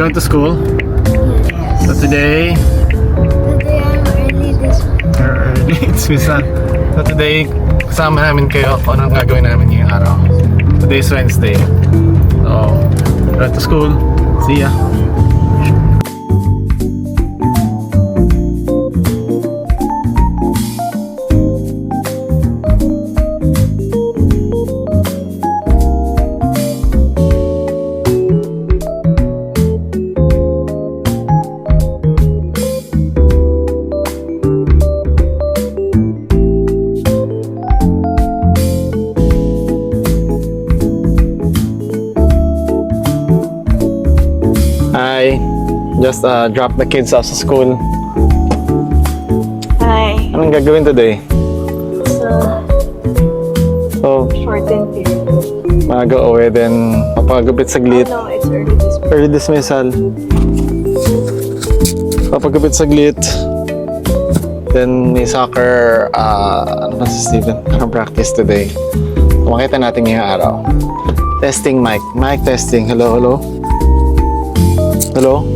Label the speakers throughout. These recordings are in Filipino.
Speaker 1: going to school?
Speaker 2: Yes.
Speaker 1: So today,
Speaker 2: Today I'm early
Speaker 1: early, it's Misa. So today, kasama namin kayo kung anong gagawin namin ngayong araw. Today's Wednesday. So, going to school. See ya. Hi. Just drop the kids off sa school.
Speaker 2: Hi.
Speaker 1: Anong gagawin today?
Speaker 2: So,
Speaker 1: So,
Speaker 2: shortened period.
Speaker 1: mag-uwi, then papagupit saglit.
Speaker 2: No, it's early this week.
Speaker 1: Early dismissal. Papagupit saglit. Then may soccer, ano ba si Steven? Parang practice today. So, makita natin ngayong araw. Testing mic. Mic testing. Hello, hello? Hello?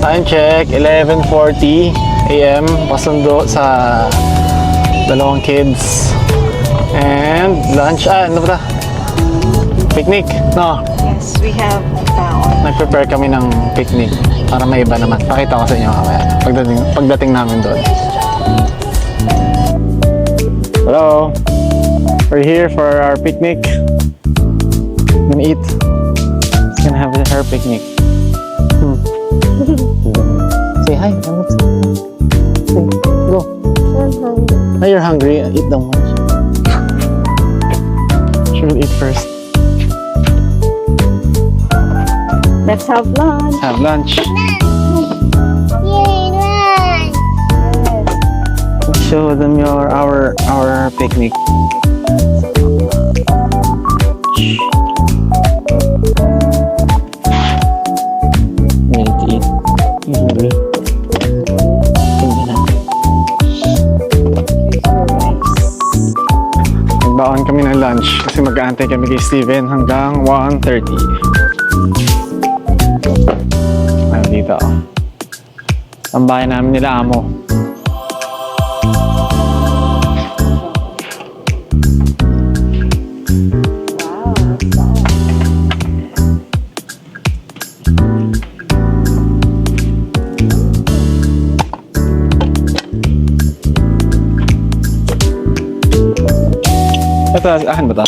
Speaker 1: Time check, 11:40 AM. Pasundo sa dalawang kids. And lunch, ano ba? Picnic, no?
Speaker 2: Yes, we have down.
Speaker 1: Nag-prepare kami ng picnic para may iba naman. Pakita ko sa inyo mamaya pagdating namin doon. Hello. We're here for our picnic. We're gonna eat. We're gonna have her picnic. Say hi. Say, go.
Speaker 2: I'm hungry.
Speaker 1: Now you're hungry. Eat the lunch. She will eat first.
Speaker 2: Let's have lunch.
Speaker 1: Have lunch.
Speaker 2: Yay, lunch!
Speaker 1: Show them our picnic. You need to eat. You hungry? Hindi na. Nagbaon kami ng lunch kasi mag-aantay kami kay Steven hanggang 1:30. Ayun dito. Ang bahay namin nila amo. Ito, akin ba ito?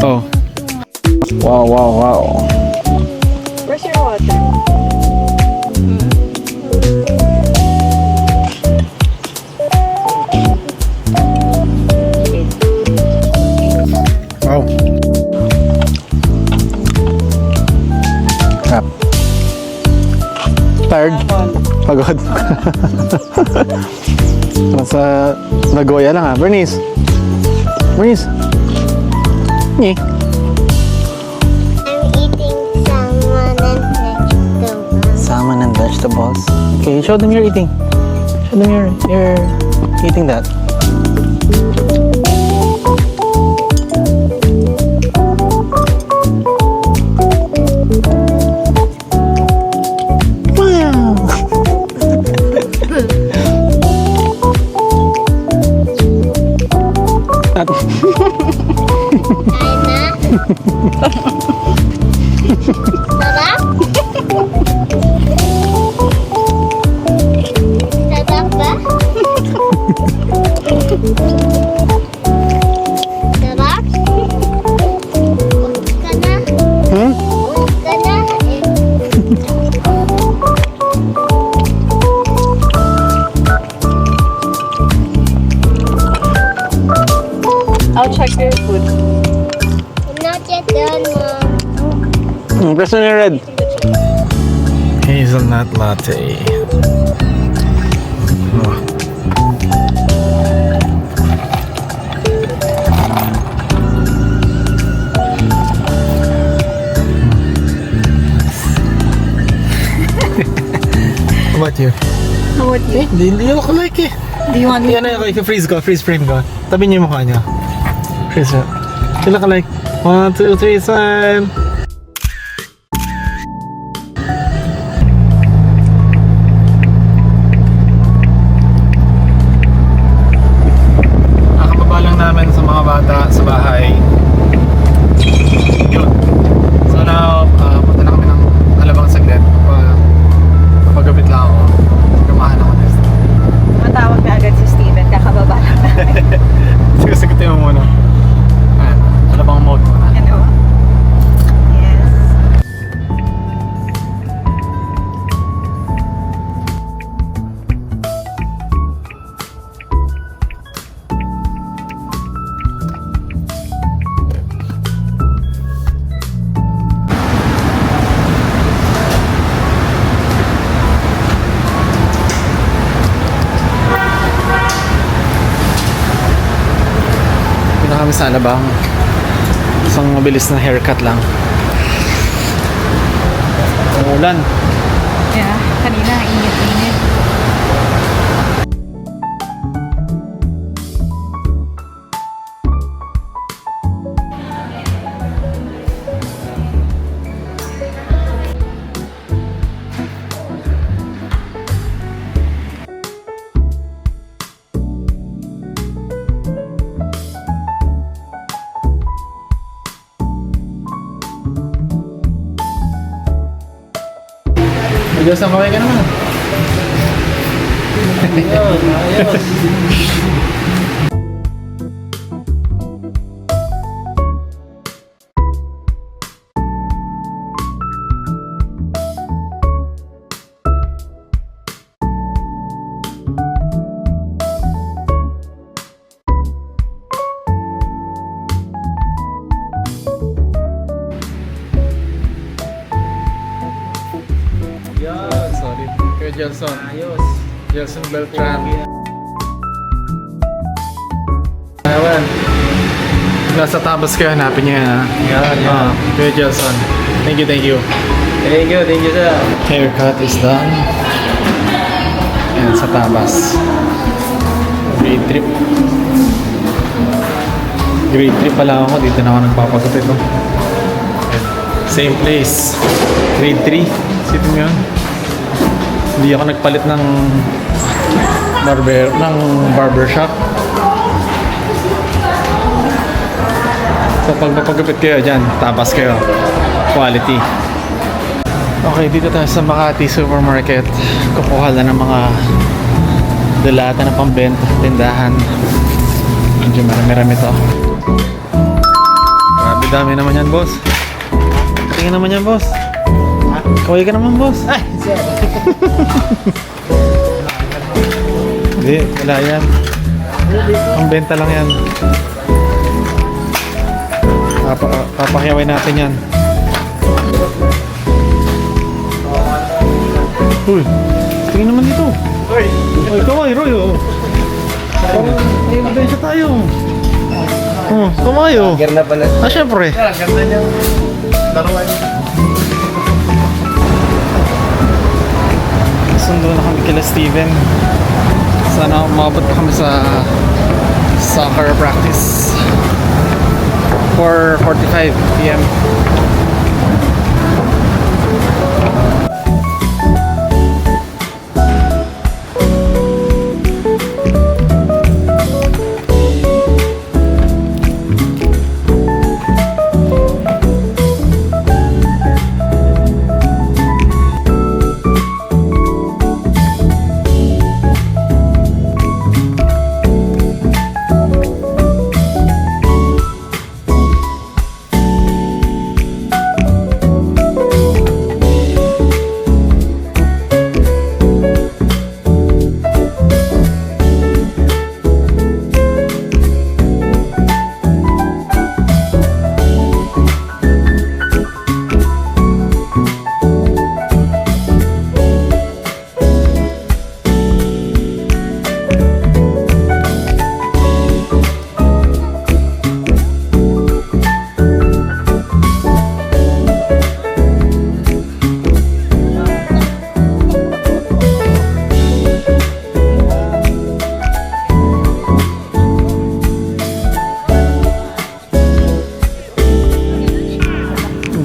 Speaker 1: Oh. Wow, wow, wow.
Speaker 2: Where's your water?
Speaker 1: Wow. Crap. Tired? Pagod. Nasa Nagoya lang ha. Bernice. Bernice. Nye.
Speaker 2: I'm eating salmon
Speaker 1: Salmon and
Speaker 2: and vegetables.
Speaker 1: vegetables. Okay, show them you're eating. Show them you're eating that.
Speaker 2: Sarap? Sarap ba?
Speaker 3: not yet done, Mom.
Speaker 1: Press mo yung red. Hazelnut latte. Oh. How about you?
Speaker 2: How about you?
Speaker 1: Hindi ako like eh.
Speaker 2: Do you want me?
Speaker 1: Yan na ako, freeze ko, freeze frame ko. Tabi niyo yung mukha niya. Freeze mo. Sila ka like, 1, 2, 3, smile. Nakababa lang namin sa mga bata sa bahay. Yun. So now, punta na kami ng Alabang saglit. Papagapit lang ako. Gumahan ako next.
Speaker 2: Matawag na agad si Steven. Kakababa lang namin.
Speaker 1: Sige, sagutin mo muna. Ayan, Alabang mode muna.
Speaker 2: Ano? Yes.
Speaker 1: Punta kami sa Alabang. Isang mabilis na haircut lang. Umulan.
Speaker 2: Yeah. Kanina, init-init.
Speaker 1: Diyos ang kaway ka naman. Sorry. Kuya Jelson. Ayos. Jelson Beltran. Ewan. Nasa tabas kayo, hanapin niyo yan ha.
Speaker 4: Yeah.
Speaker 1: Kuya Jelson. Thank you, thank you.
Speaker 4: Thank you, sir.
Speaker 1: Haircut is done. Yan sa tabas. Grade trip. Grade trip pala ako. Dito na ako nagpapagupit. No? Same place. Grade 3. Sito mo yun. Hindi ako nagpalit ng barbershop. So pag mapagupit kayo dyan, tapas kayo. Quality. Okay, dito tayo sa Makati Supermarket. Kukuha na ng mga dalata na pambenta, tindahan. Medyo marami-rami to. Grabe dami naman yan, boss. Tingnan naman yan, boss. Kaway ka naman, boss. Ay, hindi, wala yan. Pambenta lang yan. Papakiyaway natin yan. Uy, tingin naman dito. Uy, kaway, Roy, oh. May ebidensya tayo. Oh, kaway, oh.
Speaker 4: Ganda pala.
Speaker 1: Ah, syempre.
Speaker 4: Ganda niya. Laruan.
Speaker 1: Sundo na kami kila Steven. Sana umabot pa kami sa soccer practice. 4:45 PM.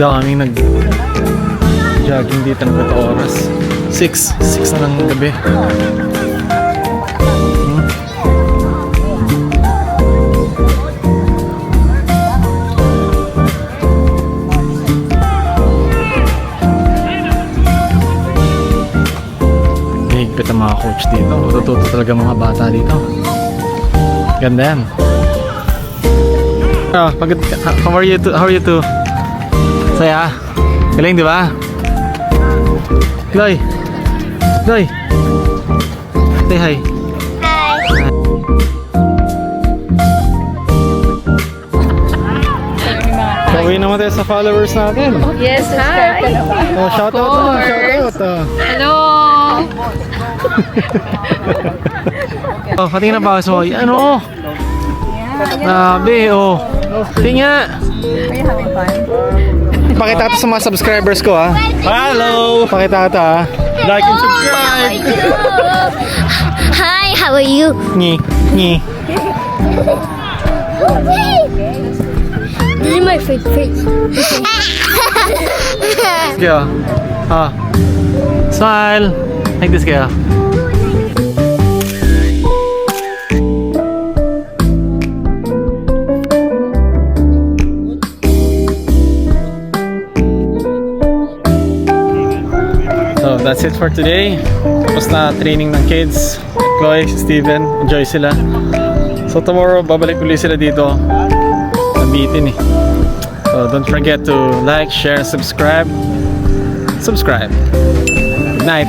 Speaker 1: daw kami nag-jogging dito ng ito oras. 6 na ng gabi. Higpit ang mga coach dito. Matututo talaga mga bata dito. Ganda yan. Oh, how are you two? Saya? Galing, di ba? Chloe! Chloe! Say hi. Pauwi naman tayo sa followers natin.
Speaker 2: Yes, hi!
Speaker 1: Oh, shout out.
Speaker 2: Hello!
Speaker 1: Oh, patingin na pa ako. Ano? Grabe, oh. Tingnan.
Speaker 2: Are you having fun?
Speaker 1: Pakita ito sa mga subscribers ko, ha.
Speaker 4: Hello!
Speaker 1: Pakita ito, ha.
Speaker 4: Like and subscribe!
Speaker 3: Hi, how are you?
Speaker 1: Ngi.
Speaker 3: This is my fake face.
Speaker 1: Kaya. Smile. Like this, kaya. So that's it for today. Tapos na training ng kids. Chloe, Steven, enjoy sila. So tomorrow, babalik ulit sila dito. Nabitin eh. So don't forget to like, share, subscribe. Good night.